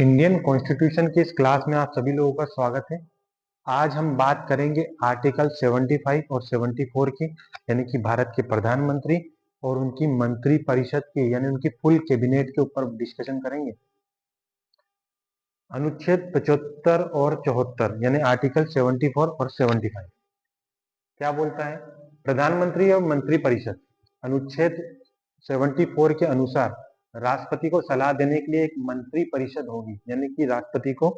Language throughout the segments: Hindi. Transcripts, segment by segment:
इंडियन कॉन्स्टिट्यूशन की इस क्लास में आप सभी लोगों का स्वागत है। आज हम बात करेंगे आर्टिकल 75 और 74 की, यानी कि भारत के प्रधानमंत्री और उनकी मंत्री परिषद की, यानी उनकी फुल कैबिनेट के ऊपर डिस्कशन करेंगे। अनुच्छेद 75 और 74 यानी आर्टिकल 74 और 75 क्या बोलता है? प्रधानमंत्री और मंत्री परिषद अनुच्छेद 74 के अनुसार राष्ट्रपति को सलाह देने के लिए एक मंत्री परिषद होगी, यानी कि राष्ट्रपति को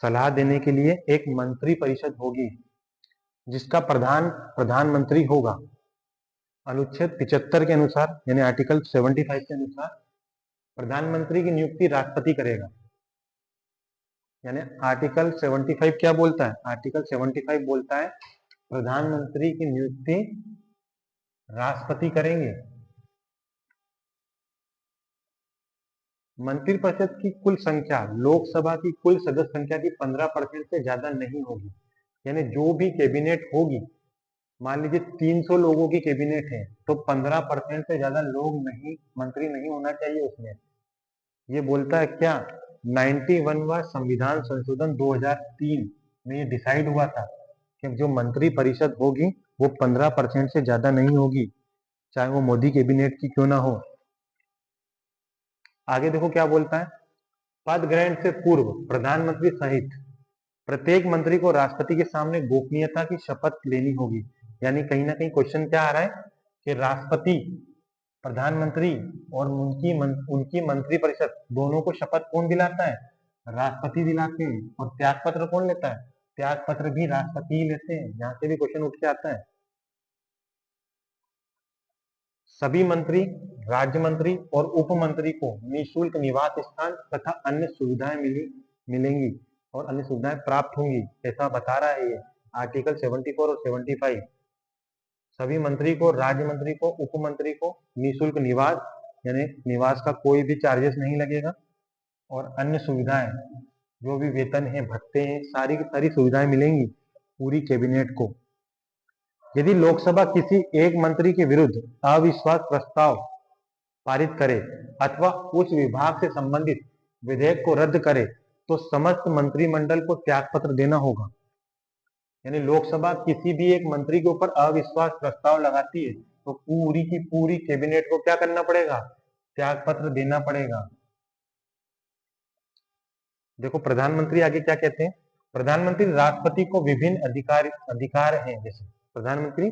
सलाह देने के लिए एक मंत्री परिषद होगी जिसका प्रधान प्रधानमंत्री होगा। अनुच्छेद 75 के अनुसार यानी आर्टिकल 75 के अनुसार प्रधानमंत्री की नियुक्ति राष्ट्रपति करेगा। यानी आर्टिकल 75 क्या बोलता है? आर्टिकल 75 बोलता है प्रधानमंत्री की नियुक्ति राष्ट्रपति करेंगे। मंत्रिपरिषद की कुल संख्या लोकसभा की कुल सदस्य संख्या की 15% से ज्यादा नहीं होगी। यानी जो भी कैबिनेट होगी, मान लीजिए 300 लोगों की कैबिनेट है, तो 15% से ज्यादा लोग नहीं, मंत्री नहीं होना चाहिए उसमें। ये बोलता है क्या? 91वां संविधान संशोधन 2003 में ये डिसाइड हुआ था कि जो मंत्री परिषद होगी वो 15% से ज्यादा नहीं होगी, चाहे वो मोदी कैबिनेट की क्यों ना हो। आगे देखो क्या बोलता है। पद ग्रहण से पूर्व प्रधानमंत्री सहित प्रत्येक मंत्री को राष्ट्रपति के सामने गोपनीयता की शपथ लेनी होगी। यानी कहीं ना कहीं क्वेश्चन क्या आ रहा है कि राष्ट्रपति, प्रधानमंत्री और उनकी मंत्री परिषद दोनों को शपथ कौन दिलाता है? राष्ट्रपति दिलाते हैं। और त्याग पत्र कौन लेता है? त्याग पत्र भी राष्ट्रपति ही लेते हैं। यहाँ से भी क्वेश्चन उठ के आता है। सभी मंत्री, राज्य मंत्री और उप मंत्री को निःशुल्क निवास स्थान तथा अन्य सुविधाएं मिलेंगी और अन्य सुविधाएं प्राप्त होंगी, ऐसा बता रहा है ये आर्टिकल 74 और 75। सभी मंत्री को, राज्य मंत्री को, उप मंत्री को निःशुल्क निवास, यानी निवास का कोई भी चार्जेस नहीं लगेगा, और अन्य सुविधाएं जो भी वेतन है, भत्ते हैं, सारी की सारी सुविधाएं मिलेंगी पूरी कैबिनेट को। यदि लोकसभा किसी एक मंत्री के विरुद्ध अविश्वास प्रस्ताव पारित करे अथवा उस विभाग से संबंधित विधेयक को रद्द करे तो समस्त मंत्रिमंडल को त्यागपत्र देना होगा। यानी लोकसभा किसी भी एक मंत्री के ऊपर अविश्वास प्रस्ताव लगाती है तो पूरी की पूरी कैबिनेट को क्या करना पड़ेगा? त्यागपत्र देना पड़ेगा। देखो प्रधानमंत्री आगे क्या कहते हैं। प्रधानमंत्री राष्ट्रपति को विभिन्न अधिकार हैं। जैसे प्रधानमंत्री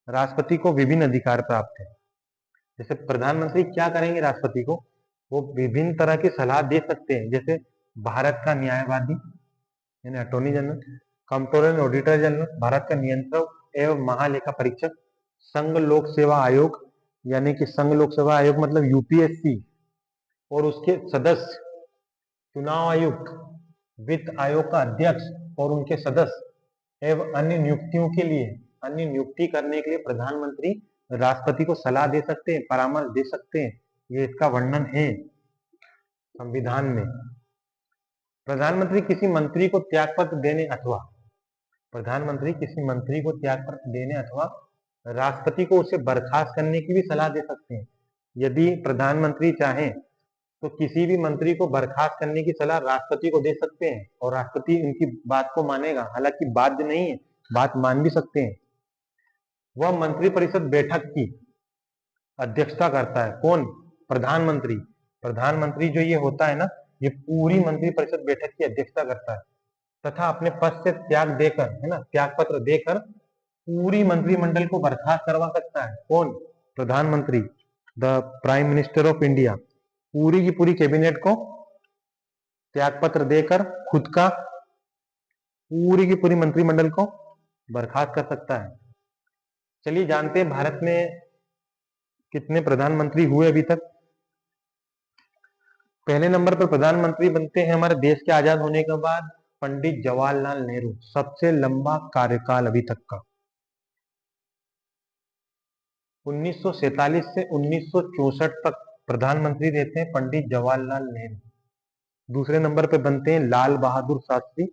राष्ट्रपति को विभिन्न अधिकार प्राप्त है। जैसे प्रधानमंत्री क्या करेंगे? राष्ट्रपति को वो विभिन्न तरह की सलाह दे सकते हैं, जैसे भारत का न्यायवादी यानी attorney general, controller and auditor general, Bharat का नियंत्रक एवं महालेखा परीक्षक, संघ लोक सेवा आयोग यानी कि संघ लोक सेवा आयोग मतलब यूपीएससी और उसके सदस्य, चुनाव आयुक्त, वित्त आयोग का अध्यक्ष और उनके सदस्य एवं अन्य नियुक्तियों के लिए, अन्य नियुक्ति करने के लिए प्रधानमंत्री राष्ट्रपति को सलाह दे सकते हैं, परामर्श दे सकते हैं। ये इसका वर्णन है संविधान में। प्रधानमंत्री किसी मंत्री को त्यागपत्र देने अथवा प्रधानमंत्री किसी मंत्री को त्यागपत्र देने अथवा राष्ट्रपति को उसे बर्खास्त करने की भी सलाह दे सकते हैं। यदि प्रधानमंत्री चाहें तो किसी भी मंत्री को बर्खास्त करने की सलाह राष्ट्रपति को दे सकते हैं और राष्ट्रपति उनकी बात को मानेगा। हालांकि बाध्य नहीं है, बात मान भी सकते हैं। वह मंत्रिपरिषद बैठक की अध्यक्षता करता है। कौन? प्रधानमंत्री। प्रधानमंत्री जो ये होता है ना, ये पूरी मंत्रिपरिषद बैठक की अध्यक्षता करता है तथा अपने पद से त्याग देकर, है ना, त्याग पत्र देकर पूरी मंत्रिमंडल को बर्खास्त करवा सकता है। कौन? प्रधानमंत्री, the prime minister of India पूरी की पूरी कैबिनेट को त्यागपत्र देकर खुद का पूरी की पूरी मंत्रिमंडल को बर्खास्त कर सकता है। चलिए जानते हैं भारत में कितने प्रधानमंत्री हुए अभी तक। पहले नंबर पर प्रधानमंत्री बनते हैं हमारे देश के आजाद होने के बाद पंडित जवाहरलाल नेहरू, सबसे लंबा कार्यकाल अभी तक का। 1947 से 1964 तक प्रधानमंत्री रहते हैं पंडित जवाहरलाल नेहरू। दूसरे नंबर पे बनते हैं लाल बहादुर शास्त्री,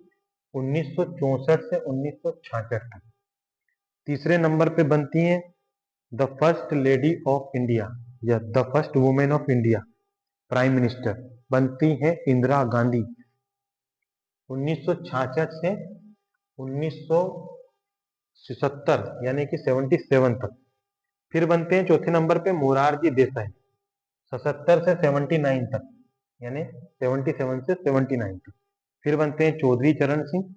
1964 से 1966 तक। तीसरे नंबर पे बनती हैं the first lady of India या the first women of India, prime minister, बनती है इंदिरा गांधी 1966 से 1977 यानी कि 77 तक। फिर बनते हैं चौथे नंबर पे मोरारजी देसाई 77 से 79 तक यानी 77 से 79 तक। फिर बनते हैं चौधरी चरण सिंह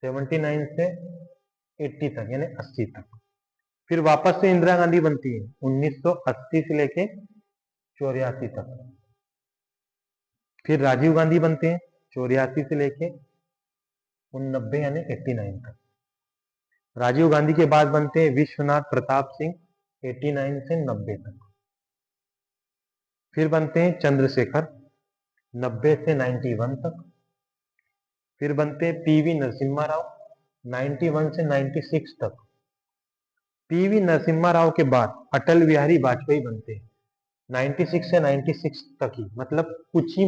79 से 80 तक यानी 80 तक। फिर वापस से इंदिरा गांधी बनती है 1980 से लेके 84 तक। फिर राजीव गांधी बनते हैं 84 से लेके 89 यानी 89 तक। राजीव गांधी के बाद बनते हैं विश्वनाथ प्रताप सिंह 89 से 90 तक। फिर बनते हैं चंद्रशेखर 90 से 91 तक। फिर बनते हैं पीवी नरसिम्हा राव 91 से 96 तक। पीवी नरसिम्हा राव के बाद अटल बिहारी वाजपेयी बनते हैं 96 से 96 तक ही, मतलब कुछ ही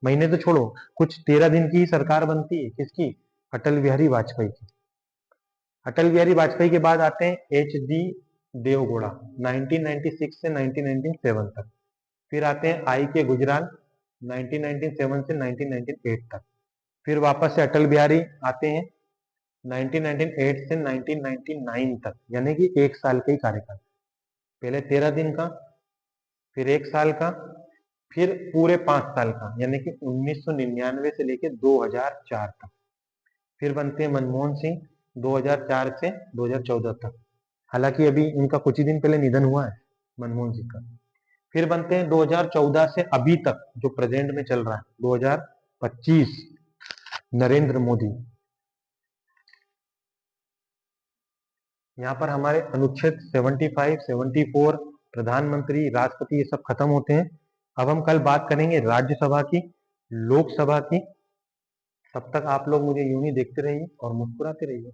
महीने तो छोड़ो, कुछ 13 दिन की ही सरकार बनती है। किसकी? अटल बिहारी वाजपेयी की। अटल बिहारी वाजपेयी के बाद आते हैं एच डी देवगौड़ा 1996 से 1997 तक। फिर आते हैं आई के गुजराल 1997 से 1998 तक। फिर वापस से अटल बिहारी आते हैं 1998 से 1999 तक, यानी कि 1 साल का ही कार्यकाल। पहले 13 दिन का, फिर 1 साल का, फिर पूरे 5 साल का, यानी कि 1999 से लेकर 2004 तक। फिर बनते हैं मनमोहन सिंह 2004 से 2014 तक। हालांकि अभी इनका कुछ ही दिन पहले निधन हुआ है मनमोहन सिंह का। फिर बनते हैं 2014 से अभी तक जो प्रेजेंट में चल रहा है 2025 नरेंद्र मोदी। यहाँ पर हमारे अनुच्छेद 75, 74, प्रधानमंत्री, राष्ट्रपति ये सब खत्म होते हैं। अब हम कल बात करेंगे राज्यसभा की, लोकसभा की। तब तक आप लोग मुझे यूं ही देखते रहिए और मुस्कुराते रहिए।